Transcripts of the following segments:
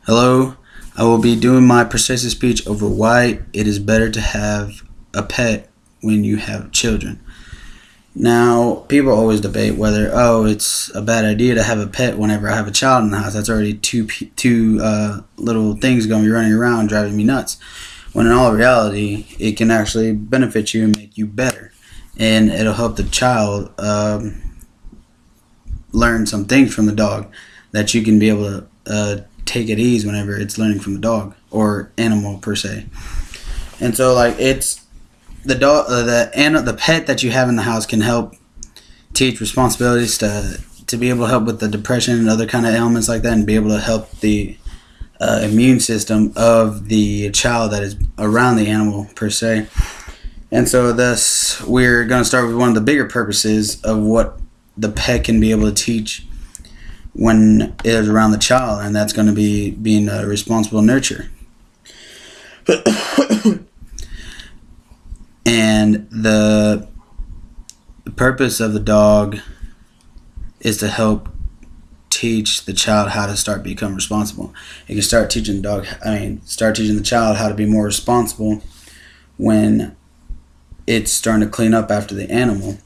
Hello, I will be doing my persuasive speech over why it is better to have a pet when you have children. Now, people always debate whether, it's a bad idea to have a pet whenever I have a child in the house. That's already two little things going to be running around driving me nuts. When in all reality, it can actually benefit you and make you better. And it'll help the child learn some things from the dog that you can be able to take at ease whenever it's learning from the dog or animal per se. And so, like, it's the dog, the pet that you have in the house can help teach responsibilities to be able to help with the depression and other kind of ailments like that, and be able to help the immune system of the child that is around the animal per se. And so, thus, we're going to start with one of the bigger purposes of what the pet can be able to teach when it is around the child, and that's going to be being a responsible nurture. And the purpose of the dog is to help teach the child how to start become responsible. You can start teaching the child how to be more responsible when it's starting to clean up after the animal.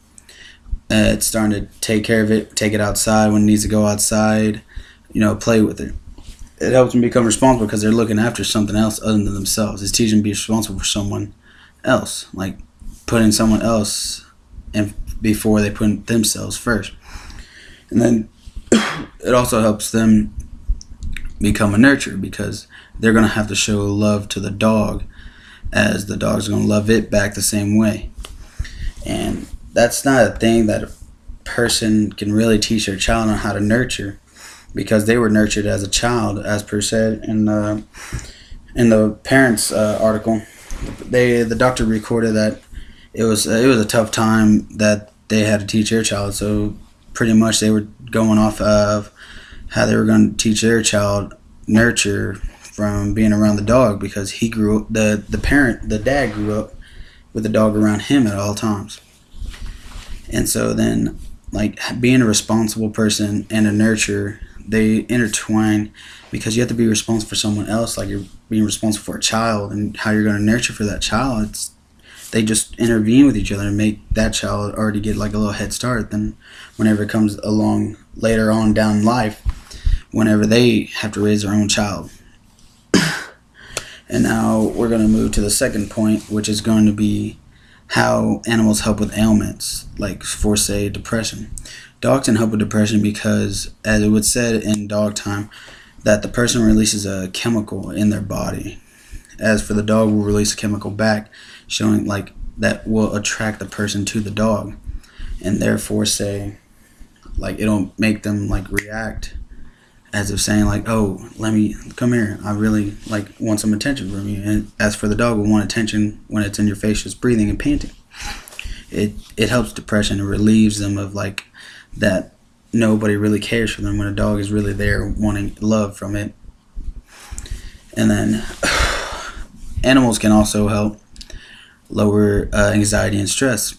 It's starting to take care of it, take it outside when it needs to go outside, play with it. It helps them become responsible because they're looking after something else other than themselves. It's teaching them to be responsible for someone else, like putting someone else in before they put themselves first. And then it also helps them become a nurturer, because they're going to have to show love to the dog as the dog's going to love it back the same way. And that's not a thing that a person can really teach their child on how to nurture, because they were nurtured as a child, as per se in the parents article. The doctor recorded that it was a tough time that they had to teach their child. So pretty much they were going off of how they were going to teach their child nurture from being around the dog, because he grew up, the dad grew up with the dog around him at all times. And so then, like, being a responsible person and a nurturer, they intertwine, because you have to be responsible for someone else. Like, you're being responsible for a child, and how you're going to nurture for that child. They just intervene with each other and make that child already get like a little head start. Then whenever it comes along later on down life, whenever they have to raise their own child. And now we're going to move to the second point, which is going to be how animals help with ailments, like, for, say, depression. Dogs can help with depression because, as it was said in dog time, that the person releases a chemical in their body. As for the dog, will release a chemical back, showing, like, that will attract the person to the dog. And therefore, say, like, it'll make them, like, react as if saying, like, oh, let me come here, I really, like, want some attention from you. And as for the dog, will want attention when it's in your face, just breathing and panting. It helps depression. It relieves them of, like, that nobody really cares for them, when a dog is really there wanting love from it. And then animals can also help lower anxiety and stress.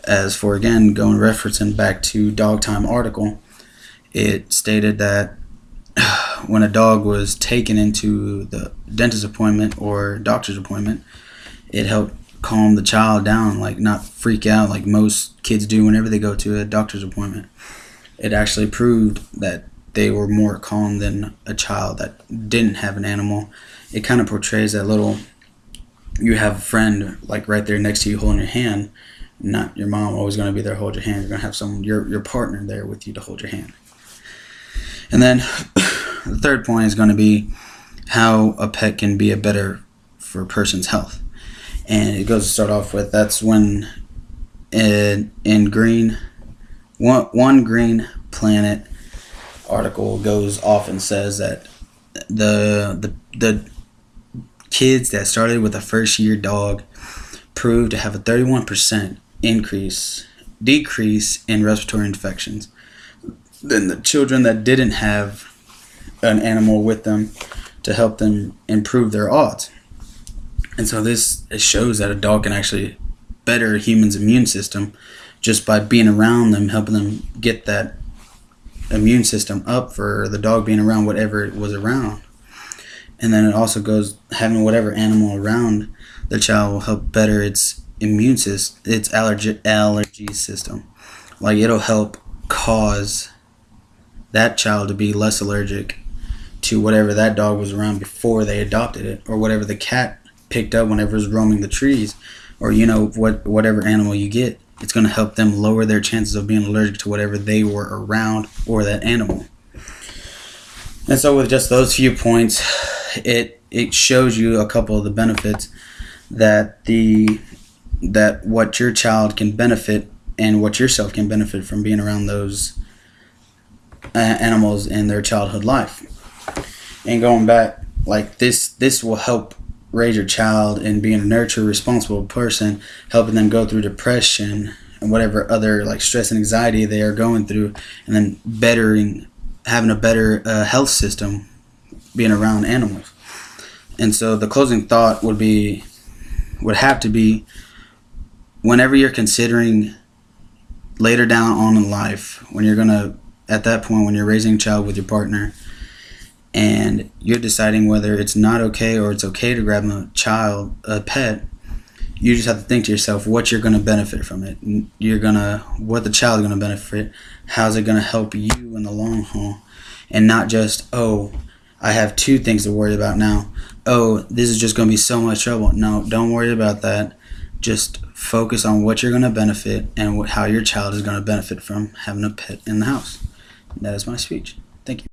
As for, again, referencing back to Dog Time article, it stated that when a dog was taken into the dentist appointment or doctor's appointment, it helped calm the child down, like, not freak out like most kids do whenever they go to a doctor's appointment. It actually proved that they were more calm than a child that didn't have an animal. It kind of portrays that little, you have a friend, like, right there next to you holding your hand. Not your mom always going to be there to hold your hand. You're going to have someone, your partner, there with you to hold your hand. And then the third point is going to be how a pet can be better for a person's health. And it goes to start off with, that's when in green, one Green Planet article goes off and says that the kids that started with a first year dog proved to have a 31% decrease in respiratory infections than the children that didn't have an animal with them to help them improve their odds. And so it shows that a dog can actually better a human's immune system just by being around them, helping them get that immune system up for the dog being around whatever it was around. And then it also goes, having whatever animal around the child will help better its immune system, its allergy system. Like, it'll help cause that child to be less allergic to whatever that dog was around before they adopted it, or whatever the cat picked up whenever it was roaming the trees, or whatever animal you get. It's going to help them lower their chances of being allergic to whatever they were around or that animal. And so with just those few points, it shows you a couple of the benefits that what your child can benefit and what yourself can benefit from being around those animals in their childhood life. And going back, like, this will help raise your child in being a nurtured, responsible person, helping them go through depression and whatever other, like, stress and anxiety they are going through, and then having a better health system being around animals. And so the closing thought would have to be, whenever you're considering later down on in life, at that point when you're raising a child with your partner, and you're deciding whether it's not okay or it's okay to grab a pet, you just have to think to yourself what you're going to benefit from it. What the child is going to benefit, how's it going to help you in the long haul, and not just, oh, I have two things to worry about now. Oh, this is just going to be so much trouble. No, don't worry about that. Just focus on what you're going to benefit and how your child is going to benefit from having a pet in the house. That is my speech. Thank you.